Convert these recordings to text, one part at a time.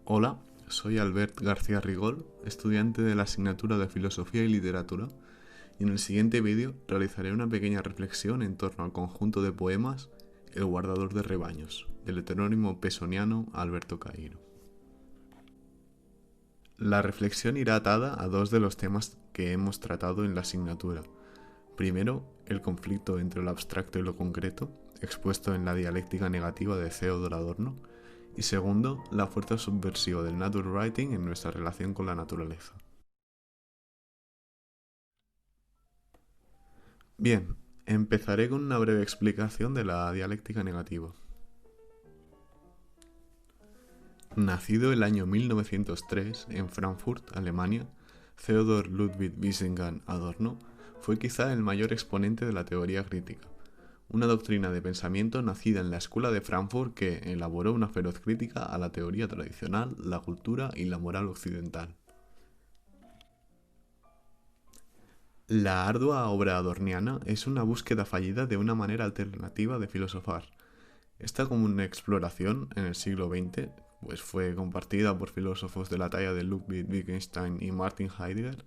Hola, soy Albert García Rigol, estudiante de la asignatura de Filosofía y Literatura, y en el siguiente vídeo realizaré una pequeña reflexión en torno al conjunto de poemas El guardador de rebaños, del heterónimo pesoniano Alberto Cairo. La reflexión irá atada a dos de los temas que hemos tratado en la asignatura. Primero, el conflicto entre lo abstracto y lo concreto, expuesto en la dialéctica negativa de Theodor Adorno, y segundo, la fuerza subversiva del naturwriting en nuestra relación con la naturaleza. Bien, empezaré con una breve explicación de la dialéctica negativa. Nacido el año 1903 en Frankfurt, Alemania, Theodor Ludwig Wiesenghan Adorno fue quizá el mayor exponente de la teoría crítica, una doctrina de pensamiento nacida en la Escuela de Frankfurt que elaboró una feroz crítica a la teoría tradicional, la cultura y la moral occidental. La ardua obra adorniana es una búsqueda fallida de una manera alternativa de filosofar. Esta común exploración en el siglo XX fue compartida por filósofos de la talla de Ludwig Wittgenstein y Martin Heidegger,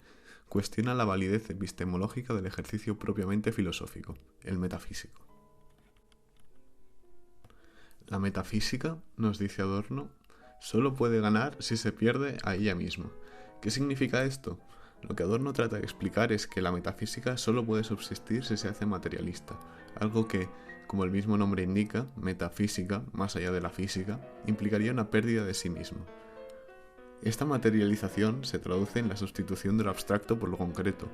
cuestiona la validez epistemológica del ejercicio propiamente filosófico, el metafísico. La metafísica, nos dice Adorno, solo puede ganar si se pierde a ella misma. ¿Qué significa esto? Lo que Adorno trata de explicar es que la metafísica solo puede subsistir si se hace materialista, algo que, como el mismo nombre indica, metafísica, más allá de la física, implicaría una pérdida de sí mismo. Esta materialización se traduce en la sustitución de lo abstracto por lo concreto.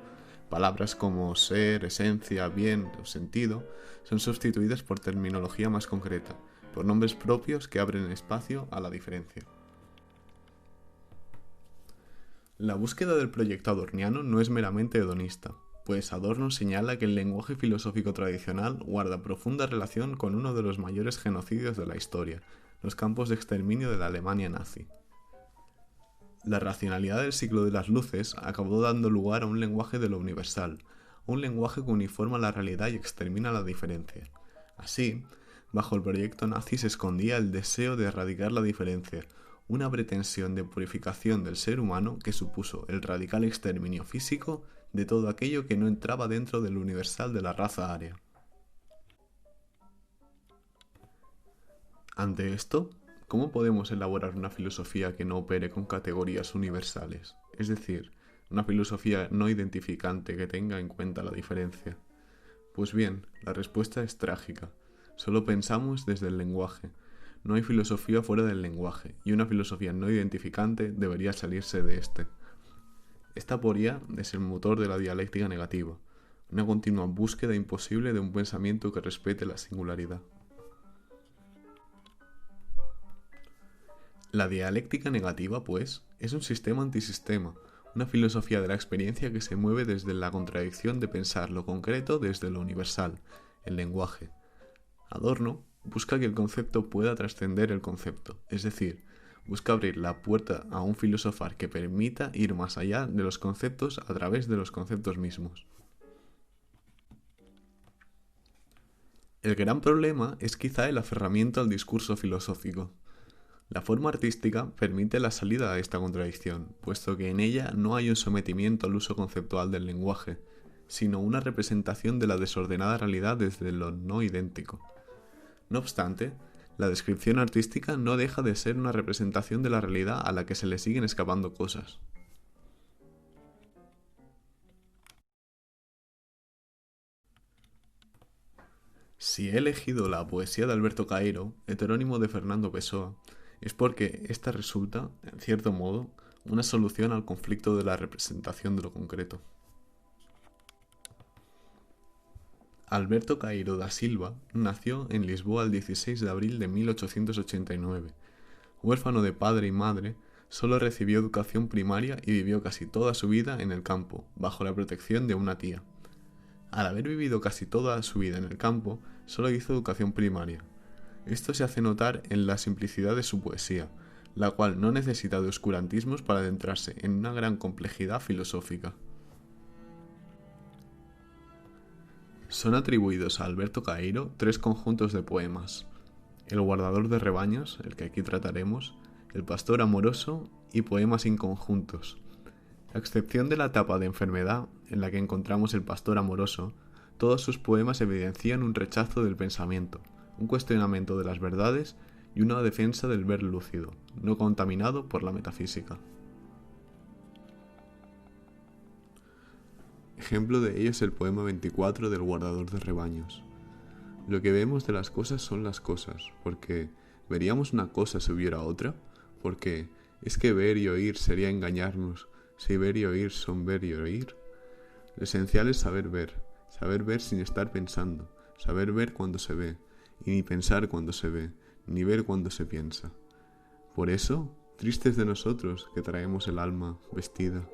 Palabras como ser, esencia, bien o sentido son sustituidas por terminología más concreta, por nombres propios que abren espacio a la diferencia. La búsqueda del proyecto adorniano no es meramente hedonista, pues Adorno señala que el lenguaje filosófico tradicional guarda profunda relación con uno de los mayores genocidios de la historia, los campos de exterminio de la Alemania nazi. La racionalidad del siglo de las luces acabó dando lugar a un lenguaje de lo universal, un lenguaje que uniforma la realidad y extermina la diferencia. Así, bajo el proyecto nazi se escondía el deseo de erradicar la diferencia, una pretensión de purificación del ser humano que supuso el radical exterminio físico de todo aquello que no entraba dentro del universal de la raza aria. Ante esto, ¿cómo podemos elaborar una filosofía que no opere con categorías universales? Es decir, una filosofía no identificante que tenga en cuenta la diferencia. Pues bien, la respuesta es trágica. Solo pensamos desde el lenguaje. No hay filosofía fuera del lenguaje, y una filosofía no identificante debería salirse de este. Esta aporía es el motor de la dialéctica negativa, una continua búsqueda imposible de un pensamiento que respete la singularidad. La dialéctica negativa, pues, es un sistema antisistema, una filosofía de la experiencia que se mueve desde la contradicción de pensar lo concreto desde lo universal, el lenguaje. Adorno busca que el concepto pueda trascender el concepto, es decir, busca abrir la puerta a un filosofar que permita ir más allá de los conceptos a través de los conceptos mismos. El gran problema es quizá el aferramiento al discurso filosófico. La forma artística permite la salida a esta contradicción, puesto que en ella no hay un sometimiento al uso conceptual del lenguaje, sino una representación de la desordenada realidad desde lo no idéntico. No obstante, la descripción artística no deja de ser una representación de la realidad a la que se le siguen escapando cosas. Si he elegido la poesía de Alberto Cairo, heterónimo de Fernando Pessoa, es porque esta resulta, en cierto modo, una solución al conflicto de la representación de lo concreto. Alberto Cairo da Silva nació en Lisboa el 16 de abril de 1889. Huérfano de padre y madre, solo recibió educación primaria y vivió casi toda su vida en el campo, bajo la protección de una tía. Al haber vivido casi toda su vida en el campo, solo hizo educación primaria. Esto se hace notar en la simplicidad de su poesía, la cual no necesita de oscurantismos para adentrarse en una gran complejidad filosófica. Son atribuidos a Alberto Cairo tres conjuntos de poemas: El guardador de rebaños, el que aquí trataremos, El pastor amoroso y poemas inconjuntos. A excepción de la etapa de enfermedad, en la que encontramos el pastor amoroso, todos sus poemas evidencian un rechazo del pensamiento, un cuestionamiento de las verdades y una defensa del ver lúcido, no contaminado por la metafísica. Ejemplo de ello es el poema 24 del guardador de rebaños. Lo que vemos de las cosas son las cosas, porque ¿veríamos una cosa si hubiera otra? Porque es que ver y oír sería engañarnos, si ver y oír son ver y oír. Lo esencial es saber ver sin estar pensando, saber ver cuando se ve, y ni pensar cuando se ve, ni ver cuando se piensa. Por eso, tristes de nosotros que traemos el alma vestida.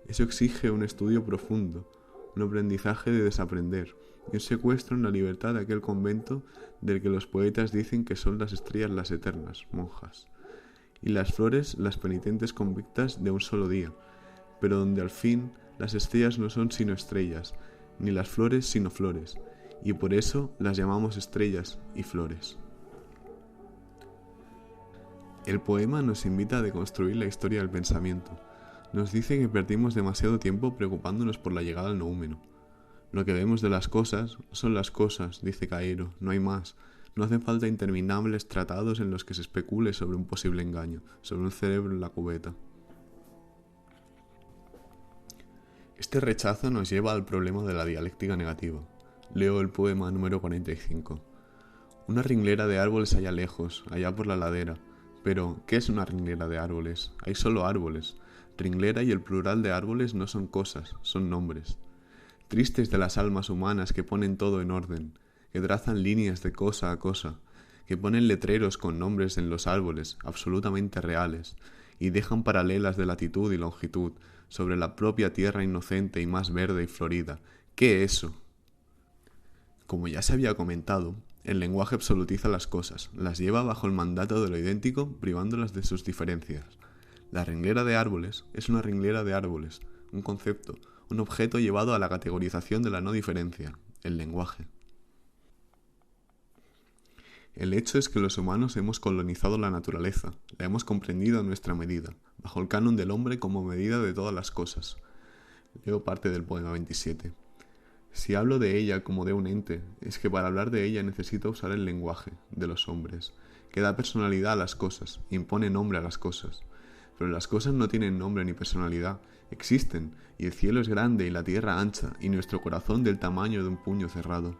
Eso exige un estudio profundo, un aprendizaje de desaprender, y un secuestro en la libertad de aquel convento del que los poetas dicen que son las estrellas las eternas, monjas, y las flores las penitentes convictas de un solo día, pero donde al fin las estrellas no son sino estrellas, ni las flores sino flores, y por eso las llamamos estrellas y flores. El poema nos invita a deconstruir la historia del pensamiento. Nos dice que perdimos demasiado tiempo preocupándonos por la llegada al noúmeno. Lo que vemos de las cosas son las cosas, dice Cairo, no hay más. No hacen falta interminables tratados en los que se especule sobre un posible engaño, sobre un cerebro en la cubeta. Este rechazo nos lleva al problema de la dialéctica negativa. Leo el poema número 45. Una ringlera de árboles allá lejos, allá por la ladera. Pero, ¿qué es una ringlera de árboles? Hay solo árboles. Ringlera y el plural de árboles no son cosas, son nombres. Tristes de las almas humanas que ponen todo en orden, que trazan líneas de cosa a cosa, que ponen letreros con nombres en los árboles, absolutamente reales, y dejan paralelas de latitud y longitud sobre la propia tierra inocente y más verde y florida. ¿Qué es eso? Como ya se había comentado, el lenguaje absolutiza las cosas, las lleva bajo el mandato de lo idéntico, privándolas de sus diferencias. La ringlera de árboles es una ringlera de árboles, un concepto, un objeto llevado a la categorización de la no diferencia, el lenguaje. El hecho es que los humanos hemos colonizado la naturaleza, la hemos comprendido a nuestra medida, bajo el canon del hombre como medida de todas las cosas. Leo parte del poema 27. Si hablo de ella como de un ente, es que para hablar de ella necesito usar el lenguaje de los hombres, que da personalidad a las cosas, impone nombre a las cosas. Pero las cosas no tienen nombre ni personalidad, existen, y el cielo es grande y la tierra ancha, y nuestro corazón del tamaño de un puño cerrado.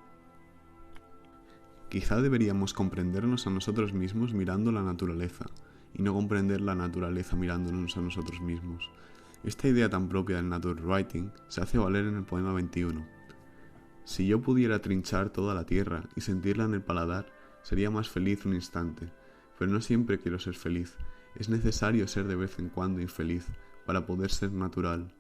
Quizá deberíamos comprendernos a nosotros mismos mirando la naturaleza, y no comprender la naturaleza mirándonos a nosotros mismos. Esta idea tan propia del nature writing se hace valer en el poema 21. Si yo pudiera trinchar toda la tierra y sentirla en el paladar, sería más feliz un instante, pero no siempre quiero ser feliz. Es necesario ser de vez en cuando infeliz para poder ser natural.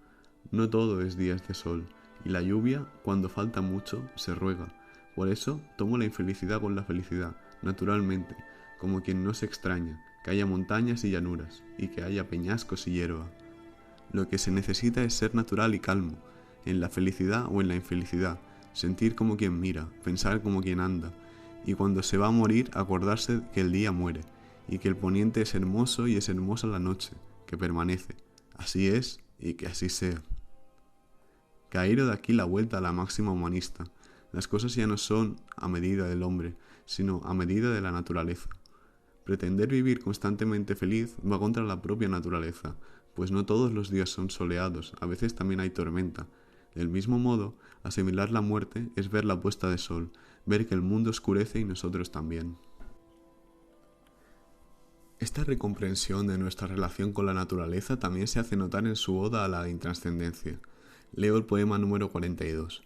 No todo es días de sol, y la lluvia, cuando falta mucho, se ruega. Por eso tomo la infelicidad con la felicidad, naturalmente, como quien no se extraña, que haya montañas y llanuras, y que haya peñascos y hierba. Lo que se necesita es ser natural y calmo, en la felicidad o en la infelicidad, sentir como quien mira, pensar como quien anda, y cuando se va a morir acordarse que el día muere, y que el poniente es hermoso y es hermosa la noche, que permanece. Así es, y que así sea. Cairo de aquí la vuelta a la máxima humanista. Las cosas ya no son a medida del hombre, sino a medida de la naturaleza. Pretender vivir constantemente feliz va contra la propia naturaleza, pues no todos los días son soleados, a veces también hay tormenta. Del mismo modo, asimilar la muerte es ver la puesta de sol, ver que el mundo oscurece y nosotros también. Esta recomprensión de nuestra relación con la naturaleza también se hace notar en su oda a la intrascendencia. Leo el poema número 42.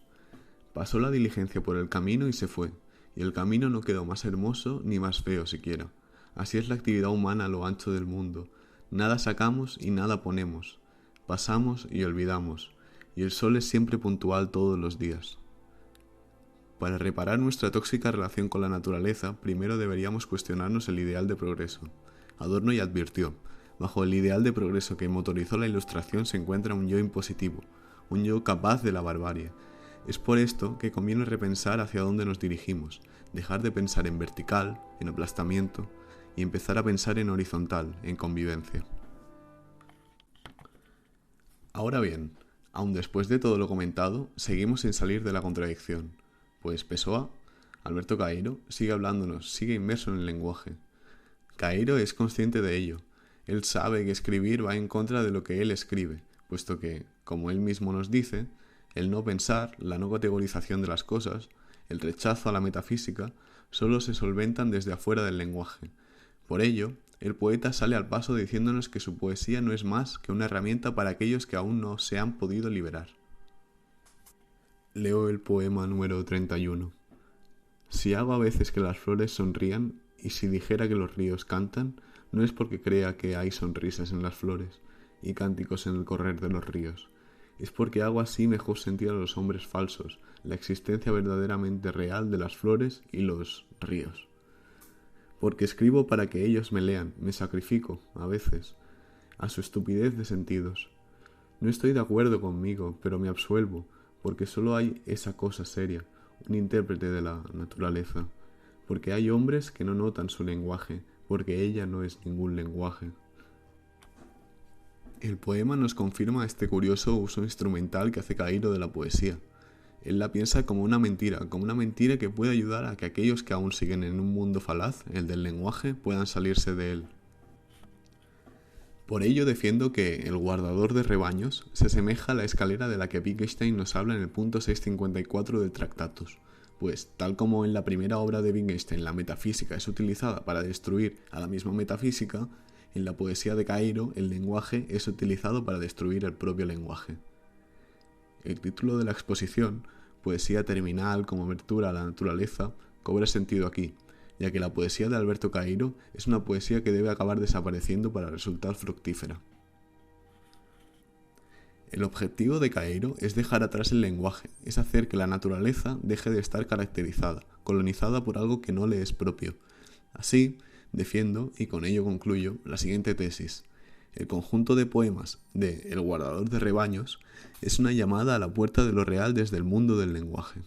Pasó la diligencia por el camino y se fue, y el camino no quedó más hermoso ni más feo siquiera. Así es la actividad humana a lo ancho del mundo. Nada sacamos y nada ponemos. Pasamos y olvidamos, y el sol es siempre puntual todos los días. Para reparar nuestra tóxica relación con la naturaleza, primero deberíamos cuestionarnos el ideal de progreso. Adorno ya advirtió, bajo el ideal de progreso que motorizó la Ilustración se encuentra un yo impositivo, un yo capaz de la barbarie. Es por esto que conviene repensar hacia dónde nos dirigimos, dejar de pensar en vertical, en aplastamiento, y empezar a pensar en horizontal, en convivencia. Ahora bien, aun después de todo lo comentado, seguimos sin salir de la contradicción, pues Pessoa, Alberto Caeiro, sigue hablándonos, sigue inmerso en el lenguaje. Caeiro es consciente de ello. Él sabe que escribir va en contra de lo que él escribe, puesto que, como él mismo nos dice, el no pensar, la no categorización de las cosas, el rechazo a la metafísica, solo se solventan desde afuera del lenguaje. Por ello, el poeta sale al paso diciéndonos que su poesía no es más que una herramienta para aquellos que aún no se han podido liberar. Leo el poema número 31. Si hago a veces que las flores sonrían, y si dijera que los ríos cantan, no es porque crea que hay sonrisas en las flores y cánticos en el correr de los ríos. Es porque hago así mejor sentir a los hombres falsos, la existencia verdaderamente real de las flores y los ríos. Porque escribo para que ellos me lean, me sacrifico, a veces, a su estupidez de sentidos. No estoy de acuerdo conmigo, pero me absuelvo, porque solo hay esa cosa seria, un intérprete de la naturaleza, porque hay hombres que no notan su lenguaje, porque ella no es ningún lenguaje. El poema nos confirma este curioso uso instrumental que hace Caeiro de la poesía. Él la piensa como una mentira que puede ayudar a que aquellos que aún siguen en un mundo falaz, el del lenguaje, puedan salirse de él. Por ello defiendo que El guardador de rebaños se asemeja a la escalera de la que Wittgenstein nos habla en el punto 654 de Tractatus, pues tal como en la primera obra de Wittgenstein la metafísica es utilizada para destruir a la misma metafísica, en la poesía de Caeiro el lenguaje es utilizado para destruir el propio lenguaje. El título de la exposición, Poesía terminal como abertura a la naturaleza, cobra sentido aquí, ya que la poesía de Alberto Caeiro es una poesía que debe acabar desapareciendo para resultar fructífera. El objetivo de Caeiro es dejar atrás el lenguaje, es hacer que la naturaleza deje de estar caracterizada, colonizada por algo que no le es propio. Así, defiendo, y con ello concluyo, la siguiente tesis. El conjunto de poemas de El guardador de rebaños es una llamada a la puerta de lo real desde el mundo del lenguaje.